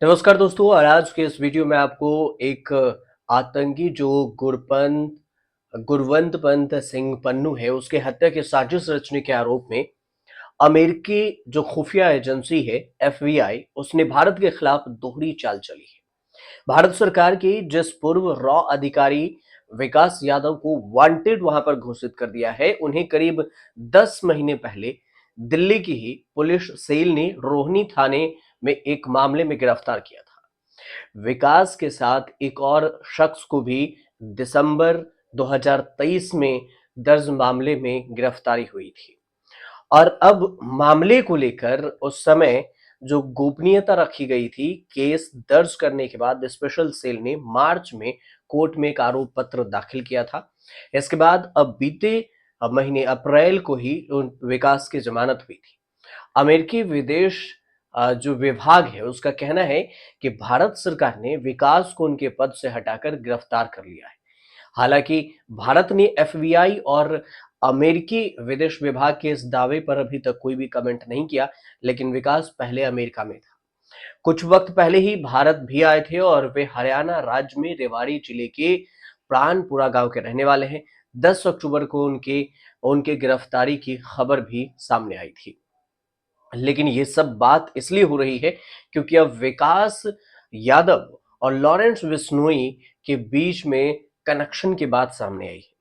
नमस्कार दोस्तों। और आज के इस वीडियो में आपको एक आतंकी जो गुरवंत पंत सिंह पन्नू है, उसके हत्या की साजिश रचने के आरोप में अमेरिकी जो खुफिया एजेंसी है एफबीआई, उसने भारत के खिलाफ दोहरी चाल चली है। भारत सरकार की जिस पूर्व रॉ अधिकारी विकास यादव को वांटेड वहां पर घोषित कर दिया है, उन्हें करीब 10 महीने पहले दिल्ली की ही पुलिस सेल ने रोहिणी थाने में एक मामले में गिरफ्तार किया था। विकास के साथ एक और शख्स को भी दिसंबर 2023 में दर्ज मामले में गिरफ्तारी हुई थी। और अब मामले को लेकर उस समय जो गोपनीयता रखी गई थी, केस दर्ज करने के बाद स्पेशल सेल ने मार्च में कोर्ट में एक आरोप पत्र दाखिल किया था। इसके बाद अब बीते महीने अप्रैल को ही विकास की जमानत हुई थी। अमेरिकी विदेश जो विभाग है, उसका कहना है कि भारत सरकार ने विकास को उनके पद से हटाकर गिरफ्तार कर लिया है। हालांकि भारत ने एफबीआई और अमेरिकी विदेश विभाग के इस दावे पर अभी तक कोई भी कमेंट नहीं किया, लेकिन विकास पहले अमेरिका में था। कुछ वक्त पहले ही भारत भी आए थे और वे हरियाणा राज्य में रेवाड़ी जिले के प्राणपुरा गांव के रहने वाले हैं। 10 अक्टूबर को उनके उनके गिरफ्तारी की खबर भी सामने आई थी। लेकिन ये सब बात इसलिए हो रही है क्योंकि अब विकास यादव और लॉरेंस बिश्नोई के बीच में कनेक्शन की बात सामने आई है।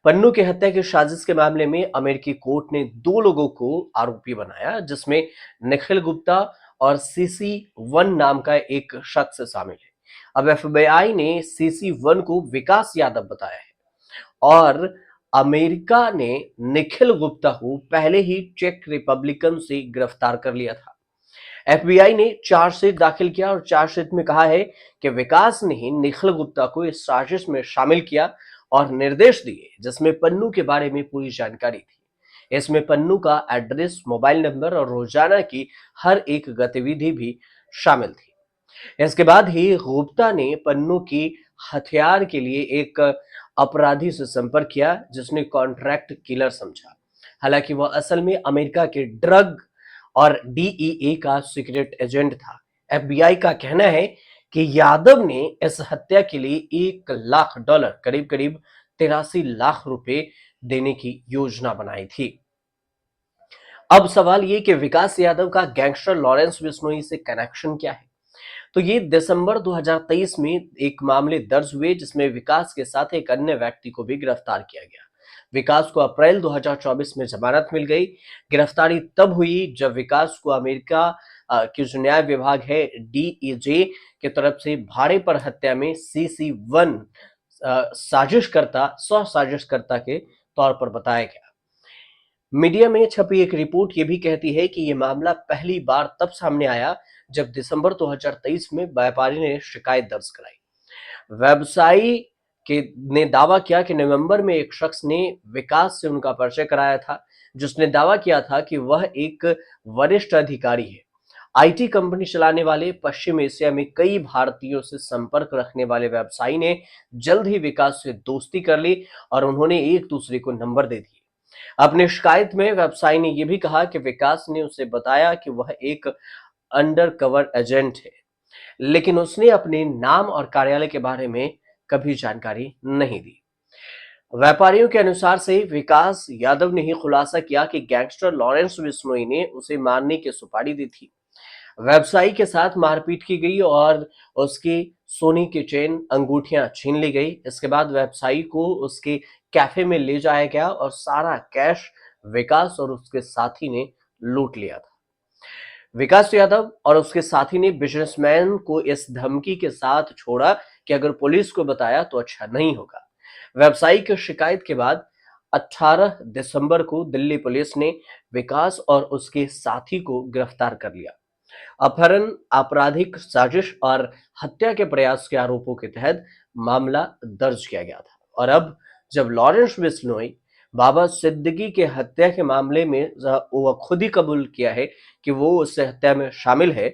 पन्नू की हत्या की साजिश के मामले में अमेरिकी कोर्ट ने दो लोगों को आरोपी बनाया, जिसमें निखिल गुप्ता और सीसी वन नाम का एक शख्स शामिल है। अब एफबीआई ने सीसी वन को विकास यादव बताया है और अमेरिका ने निखिल गुप्ता को पहले ही चेक रिपब्लिकन से गिरफ्तार कर लिया था। एफबीआई ने चार्जशीट दाखिल किया और चार्जशीट में कहा है कि विकास ने ही निखिल गुप्ता को इस साजिश में शामिल किया और निर्देश दिए, जिसमें पन्नू के बारे में पूरी जानकारी थी। इसमें पन्नू का एड्रेस, मोबाइल नंबर और रोजाना की हर एक गतिविधि भी शामिल थी। इसके बाद ही गुप्ता ने पन्नू की हथियार के लिए एक अपराधी से संपर्क किया, जिसने कॉन्ट्रैक्ट किलर समझा। हालांकि वह असल में अमेरिका के ड्रग और डीईए का सीक्रेट एजेंट था। एफबीआई का कहना है कि यादव ने इस हत्या के लिए $1 लाख, करीब करीब 83 लाख रुपए देने की योजना बनाई थी। अब सवाल ये कि विकास यादव का गैंगस्टर लॉरेंस बिश्नोई से कनेक्शन क्या है। तो ये दिसंबर 2023 में एक मामले दर्ज हुए, जिसमें विकास के साथ एक अन्य व्यक्ति को भी गिरफ्तार किया गया। विकास को अप्रैल 2024 में जमानत मिल गई। गिरफ्तारी तब हुई जब विकास को अमेरिका की जो न्याय विभाग है डीईजे की तरफ से भाड़े पर हत्या में सीसी वन साजिशकर्ता सह साजिशकर्ता के तौर पर बताया गया। मीडिया में छपी एक रिपोर्ट ये भी कहती है कि ये मामला पहली बार तब सामने आया जब दिसंबर 2023 में व्यापारी ने शिकायत दर्ज कराई। व्यवसायी के ने दावा किया कि नवंबर में एक शख्स ने विकास से उनका परिचय कराया था, जिसने दावा किया था कि वह एक वरिष्ठ अधिकारी है। आईटी कंपनी चलाने वाले पश्चिम एशिया में कई भारतीयों से संपर्क रखने वाले व्यवसायी ने जल्द ही विकास से दोस्ती कर ली और उन्होंने एक दूसरे को नंबर दे दिए। अपनी शिकायत में व्यवसायी ने यह भी कहा कि विकास ने उसे बताया कि वह एक अंडर कवर एजेंट है, लेकिन उसने अपने नाम और कार्यालय के बारे में कभी जानकारी नहीं दी। व्यापारियों के अनुसार से विकास यादव ने ही खुलासा किया कि गैंगस्टर लॉरेंस बिश्नोई ने उसे मारने की सुपारी दी थी। व्यवसायी के साथ मारपीट की गई और उसकी सोने की चेन, अंगूठियां छीन ली गई। इसके बाद व्यवसायी को उसके कैफे में ले जाया गया और सारा कैश विकास और उसके साथी ने लूट लिया था। विकास यादव और उसके साथी ने बिजनेसमैन को इस धमकी के साथ छोड़ा कि अगर पुलिस को बताया तो अच्छा नहीं होगा। व्यवसायी की शिकायत के बाद 18 दिसंबर को दिल्ली पुलिस ने विकास और उसके साथी को गिरफ्तार कर लिया। अपहरण, आपराधिक साजिश और हत्या के प्रयास के आरोपों के तहत मामला दर्ज किया गया था। और अब जब लॉरेंस बिश्नोई बाबा सिद्दीकी के हत्या के मामले में वो खुद ही कबूल किया है कि वो उस हत्या में शामिल है,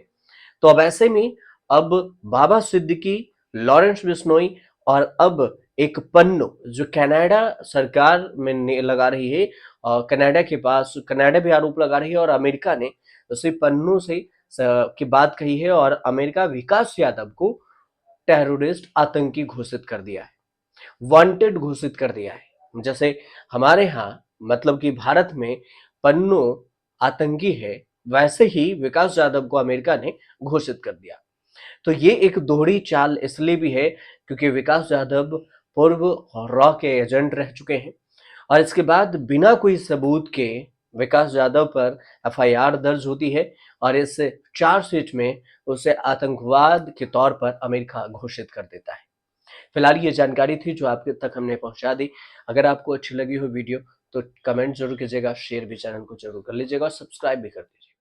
तो अब ऐसे में अब बाबा सिद्दीकी, लॉरेंस बिश्नोई और अब एक पन्नू जो कनाडा सरकार में लगा रही है, कनाडा के पास कनाडा भी आरोप लगा रही है और अमेरिका ने उसे पन्नू से की बात कही है और अमेरिका विकास यादव को टेररिस्ट आतंकी घोषित कर दिया है, वांटेड घोषित कर दिया है। जैसे हमारे यहाँ मतलब कि भारत में पन्नू आतंकी है, वैसे ही विकास यादव को अमेरिका ने घोषित कर दिया। तो ये एक दोहरी चाल इसलिए भी है क्योंकि विकास यादव पूर्व रॉ के एजेंट रह चुके हैं और इसके बाद बिना कोई सबूत के विकास यादव पर एफआईआर दर्ज होती है और इस चार्जशीट में उसे आतंकवाद के तौर पर अमेरिका घोषित कर देता है। फिलहाल ये जानकारी थी जो आपके तक हमने पहुंचा दी। अगर आपको अच्छी लगी हो वीडियो तो कमेंट जरूर कीजिएगा, शेयर भी चैनल को जरूर कर लीजिएगा और सब्सक्राइब भी कर दीजिएगा।